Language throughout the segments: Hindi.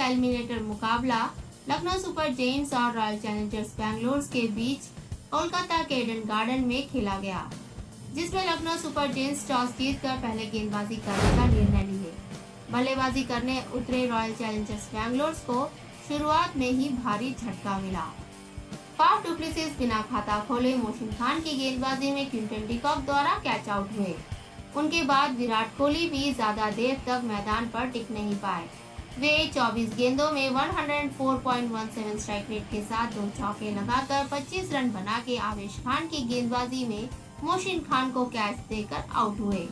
का एलिमिनेटर मुकाबला लखनऊ सुपर जायंट्स और रॉयल चैलेंजर्स बैंगलोर के बीच कोलकाता के ईडन गार्डन में खेला गया, जिसमें लखनऊ सुपर जायंट्स टॉस जीतकर पहले गेंदबाजी करने का निर्णय लिए। बल्लेबाजी करने उतरे रॉयल चैलेंजर्स बैंगलोर को शुरुआत में ही भारी झटका मिला। फाफ डु प्लेसिस बिना खाता खोले मोहसिन खान की गेंदबाजी में क्विंटन डिकॉक द्वारा कैच आउट हुए। उनके बाद विराट कोहली भी ज्यादा देर तक मैदान पर टिक नहीं पाए। वे 24 गेंदों में 104.17 स्ट्राइक रेट के साथ 2 चौके लगाकर 25 रन बना के आवेश खान की गेंदबाजी में मोहसिन खान को कैच देकर आउट हुए।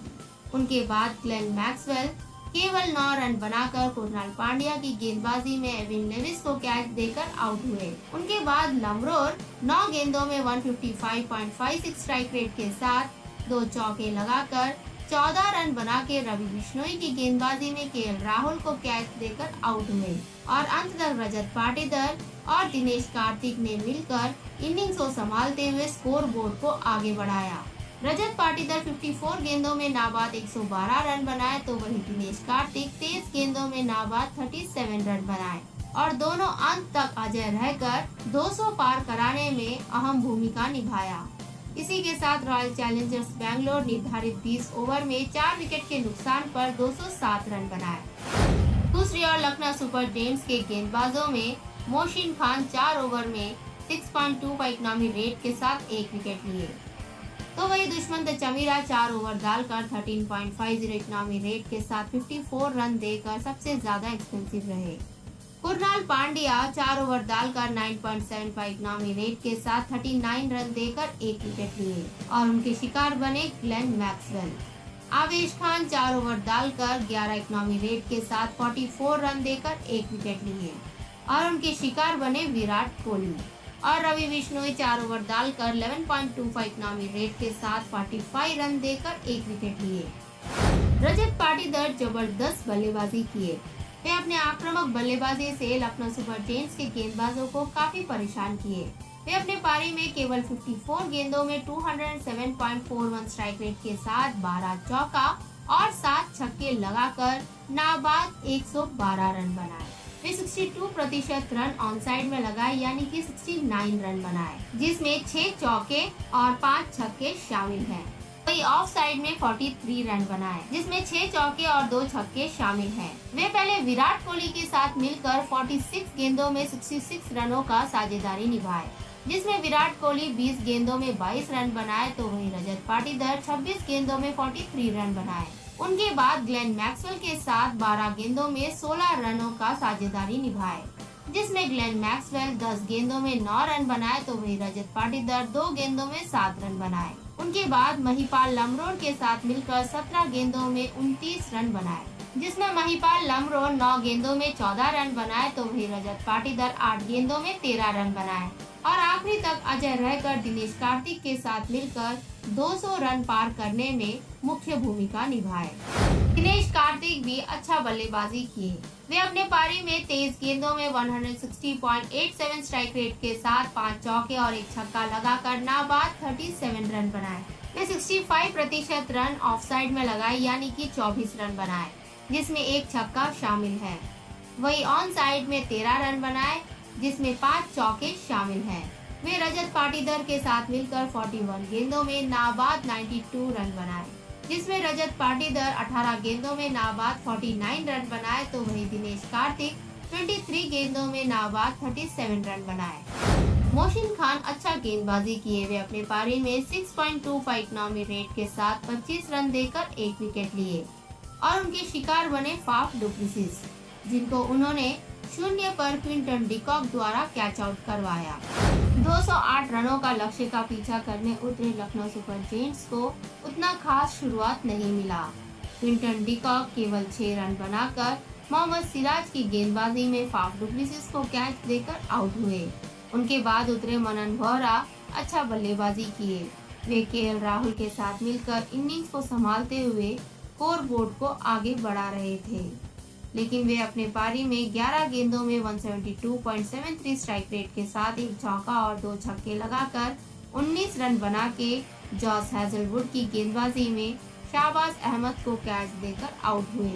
उनके बाद ग्लेन मैक्सवेल केवल 9 रन बनाकर कुणाल पांड्या की गेंदबाजी में एविन लेविस को कैच देकर आउट हुए। उनके बाद लमरोर 9 गेंदों में 155.56 स्ट्राइक रेट के साथ 2 चौके लगाकर 14 रन बना के रवि बिश्नोई की गेंदबाजी में केएल राहुल को कैच देकर आउट हुए और अंत तक रजत पाटीदार और दिनेश कार्तिक ने मिलकर इनिंग्स को संभालते हुए स्कोर बोर्ड को आगे बढ़ाया। रजत पाटीदार 54 गेंदों में नाबाद 112 रन बनाए तो वही दिनेश कार्तिक 23 गेंदों में नाबाद 37 रन बनाए और दोनों अंत तक अजय रहकर 200 पार कराने में अहम भूमिका निभाया। इसी के साथ रॉयल चैलेंजर्स बैंगलोर निर्धारित 20 ओवर में 4 विकेट के नुकसान पर 207 रन बनाए। दूसरी ओर लखनऊ सुपर जायंट्स के गेंदबाजों में मोहसिन खान 4 ओवर में 6.25 इकोनॉमी रेट के साथ 1 विकेट लिए, तो वही दुष्मंत चमीरा 4 ओवर डालकर 13.50 इकोनॉमी रेट के साथ 54 रन देकर सबसे ज्यादा एक्सपेंसिव रहे। कुणाल पांड्या 4 ओवर डालकर 9.75 इकोनॉमी रेट के साथ 39 रन देकर 1 विकेट लिए और उनके शिकार बने ग्लेन मैक्सवेल। आवेश खान 4 ओवर डालकर 11 इकोनॉमी रेट के साथ 44 रन देकर 1 विकेट लिए और उनके शिकार बने विराट कोहली और रवि बिश्नोई 4 ओवर डालकर 11.25 इकोनॉमी रेट के साथ 45 रन देकर 1 विकेट लिए। रजत पाटीदार जबरदस्त बल्लेबाजी किए। वे अपने आक्रामक बल्लेबाजी से लखनऊ सुपर जायंट्स के गेंदबाजों को काफी परेशान किए। वे अपने पारी में केवल 54 गेंदों में 207.41 स्ट्राइक रेट के साथ 12 चौका और 7 छक्के लगाकर नाबाद 112 रन बनाए। वे 62% रन ऑन साइड में लगाए यानी कि 69 रन बनाए, जिसमें 6 चौके और 5 छक्के शामिल हैं। वही ऑफ साइड में 43 रन बनाए, जिसमें 6 चौके और 2 छक्के शामिल हैं। वे पहले विराट कोहली के साथ मिलकर 46 गेंदों में 66 रनों का साझेदारी निभाए, जिसमें विराट कोहली 20 गेंदों में 22 रन बनाए तो वही रजत पाटीदार 26 गेंदों में 43 रन बनाए। उनके बाद ग्लेन मैक्सवेल के साथ 12 गेंदों में 16 रनों का साझेदारी निभाए, जिसमें ग्लेन मैक्सवेल 10 गेंदों में 9 रन बनाए तो वही रजत पाटीदार 2 गेंदों में 7 रन बनाए। उनके बाद महिपाल लमरोर के साथ मिलकर 17 गेंदों में 29 रन बनाए, जिसमें महिपाल लमरोर 9 गेंदों में 14 रन बनाए तो वही रजत पाटीदार 8 गेंदों में 13 रन बनाए और आखिरी तक अजय रहकर दिनेश कार्तिक के साथ मिलकर 200 रन पार करने में मुख्य भूमिका निभाए। दिनेश कार्तिक भी अच्छा बल्लेबाजी किए। वे अपने पारी में 23 गेंदों में 160.87 स्ट्राइक रेट के साथ 5 चौके और 1 छक्का लगाकर नाबाद 37 रन बनाए। वे 65% रन ऑफ साइड में लगाए यानी कि 24 रन बनाए, जिसमें 1 छक्का शामिल है। वही ऑन साइड में 13 रन बनाए, जिसमें 5 चौके शामिल हैं। वे रजत पाटीदार के साथ मिलकर 41 गेंदों में नाबाद 92 रन बनाए, जिसमें रजत पाटीदार 18 गेंदों में नाबाद 49 रन बनाए तो वही दिनेश कार्तिक 23 गेंदों में नाबाद 37 रन बनाए। मोहसिन खान अच्छा गेंदबाजी किए। वे अपने पारी में 6.25 इकोनॉमी रेट के साथ 25 रन देकर 1 विकेट लिए और उनके शिकार बने फाफ डु प्लेसिस, जिनको उन्होंने 0 पर क्विंटन डिकॉक द्वारा कैच आउट करवाया। 208 रनों का लक्ष्य का पीछा करने उतरे लखनऊ सुपर जायंट्स को उतना खास शुरुआत नहीं मिला। क्विंटन डिकॉक केवल 6 रन बनाकर मोहम्मद सिराज की गेंदबाजी में फाफ डु प्लेसिस को कैच देकर आउट हुए। उनके बाद उतरे मनन वोहरा अच्छा बल्लेबाजी किए। वे केएल राहुल के साथ मिलकर इनिंग्स को संभालते हुए स्कोर बोर्ड को आगे बढ़ा रहे थे, लेकिन वे अपने पारी में 11 गेंदों में 172.73 स्ट्राइक रेट के साथ 1 चौका और 2 छक्के लगाकर 19 रन बना के जॉस हैजलवुड की गेंदबाजी में शाहबाज अहमद को कैच देकर आउट हुए।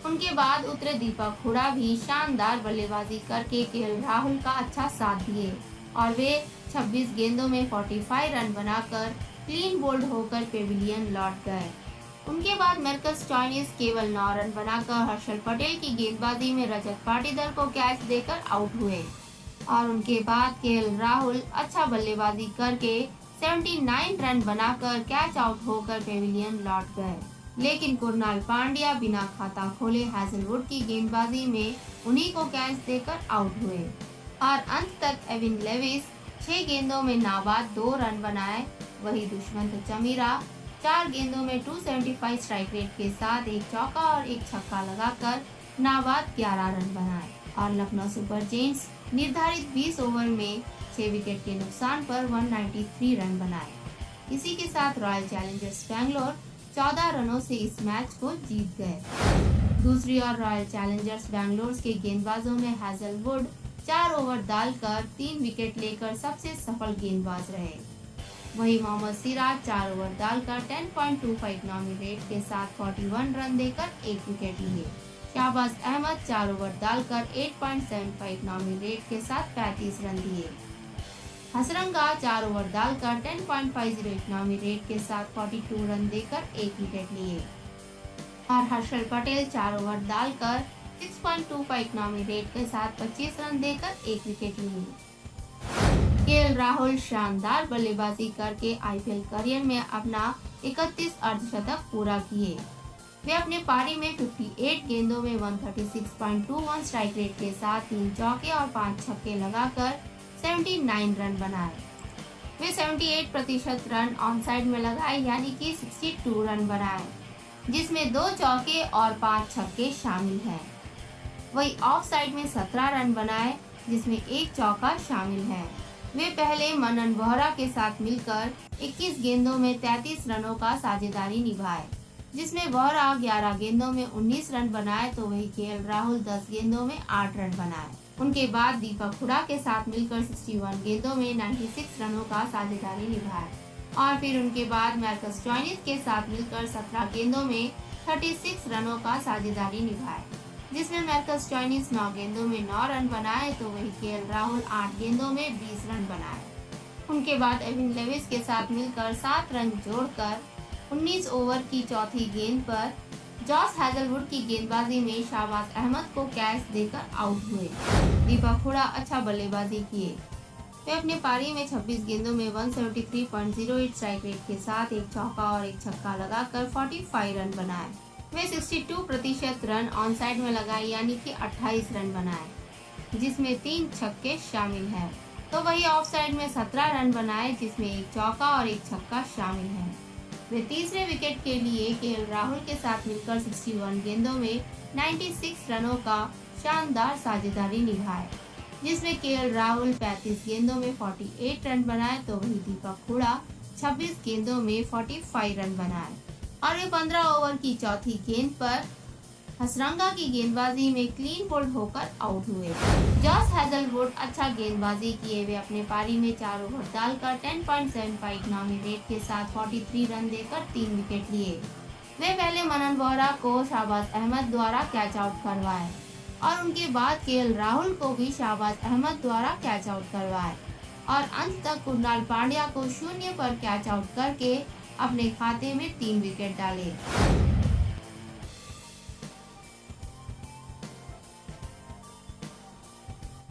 उनके बाद उतरे दीपक हुडा भी शानदार बल्लेबाजी करके केएल राहुल का अच्छा साथ दिए और वे 26 गेंदों में 45 रन बनाकर क्लीन बोल्ड होकर पेविलियन लौट गए। उनके बाद मार्कस स्टोइनिस केवल 9 रन बनाकर हर्षल पटेल की गेंदबाजी में रजत पाटीदार को कैच देकर आउट हुए और उनके बाद केएल राहुल अच्छा बल्लेबाजी करके 79 रन बनाकर कैच आउट होकर पेविलियन लौट गए, लेकिन कुणाल पांड्या बिना खाता खोले हैजलवुड की गेंदबाजी में उन्हीं को कैच देकर आउट हुए और अंत तक एविन लेविस 6 गेंदों में नाबाद 2 रन बनाए। वही दुष्मंत चमीरा 4 गेंदों में 275 स्ट्राइक रेट के साथ एक चौका और एक छक्का लगाकर नाबाद 11 रन बनाए और लखनऊ सुपर जायंट्स निर्धारित 20 ओवर में 6 विकेट के नुकसान पर 193 रन बनाए। इसी के साथ रॉयल चैलेंजर्स बैंगलोर 14 रनों से इस मैच को जीत गए। दूसरी ओर रॉयल चैलेंजर्स बैंगलोर के गेंदबाजों में हैजलवुड 4 ओवर डालकर 3 विकेट लेकर सबसे सफल गेंदबाज रहे। वहीं मोहम्मद सिराज 4 ओवर डालकर 10.25 नॉमी रेट के साथ 41 रन देकर 1 विकेट लिए। शाहबाज अहमद 4 ओवर डालकर 8.75 नॉमी रेट के साथ 35 रन दिए। हसरंगा 4 ओवर डालकर 10.50 नॉमी रेट के साथ 42 रन देकर 1 विकेट लिए और हर्षल पटेल 4 ओवर डालकर 6.25 नॉमी रेट के साथ 25 रन देकर 1 विकेट लिए। केएल राहुल शानदार बल्लेबाजी करके आईपीएल करियर में अपना 31 अर्धशतक पूरा किए। वे अपने पारी में 58 गेंदों में 136.21 स्ट्राइक रेट के साथ 3 चौके और 5 छक्के लगाकर 79 रन बनाए। वे 78% रन ऑन साइड में लगाए यानी कि 62 रन बनाए, जिसमें 2 चौके और 5 छक्के शामिल हैं। वही ऑफ साइड में 17 रन बनाए, जिसमें 1 चौका शामिल है। वे पहले मनन वोहरा के साथ मिलकर 21 गेंदों में 33 रनों का साझेदारी निभाए, जिसमें वोहरा 11 गेंदों में 19 रन बनाए तो वही केएल राहुल 10 गेंदों में 8 रन बनाए। उनके बाद दीपक हुडा के साथ मिलकर 61 गेंदों में 96 रनों का साझेदारी निभाया और फिर उनके बाद मार्कस स्टोइनिस के साथ मिलकर 17 गेंदों में 36 रनों का साझेदारी निभाया, जिसमें मार्कस स्टोइनिस 9 गेंदों में 9 रन बनाए तो वही केएल राहुल 8 गेंदों में 20 रन बनाए। उनके बाद एविन लेविस के साथ मिलकर 7 रन जोड़कर 19 ओवर की चौथी गेंद पर जॉस हैजलवुड की गेंदबाजी में शाहबाज अहमद को कैच देकर आउट हुए। दीपक हुडा अच्छा बल्लेबाजी किए। वे अपने पारी में 26 गेंदों में 173.08 स्ट्राइक रेट के साथ एक चौका और एक छक्का लगाकर 45 रन बनाए। वे 62% रन ऑन साइड में लगाए यानी कि 28 रन बनाए, जिसमें 3 छक्के शामिल हैं। तो वही ऑफ साइड में 17 रन बनाए, जिसमें एक चौका और एक छक्का शामिल है। वे तीसरे विकेट के लिए केएल राहुल के साथ मिलकर 61 गेंदों में 96 रनों का शानदार साझेदारी निभाए, जिसमें केएल राहुल 35 गेंदों में 48 रन बनाए तो वही दीपक हुडा 26 गेंदों में 45 रन बनाए और वे 15 ओवर की चौथी गेंद पर हसरंगा की गेंदबाजी में क्लीन बोल्ड होकर आउट हुए। जॉस हैजलवुड अच्छा गेंदबाजी किए। वे अपने पारी में 4 ओवर डालकर 10.75 नॉमी रेट के साथ 43 रन देकर 3 विकेट लिए। वे पहले मनन वोहरा को शाहबाज अहमद द्वारा कैच आउट करवाए और उनके बाद केएल राहुल को भी शाहबाज अहमद द्वारा कैच आउट करवाए और अंत तक कुणाल पांड्या को 0 पर कैच आउट करके अपने खाते में 3 विकेट डाले।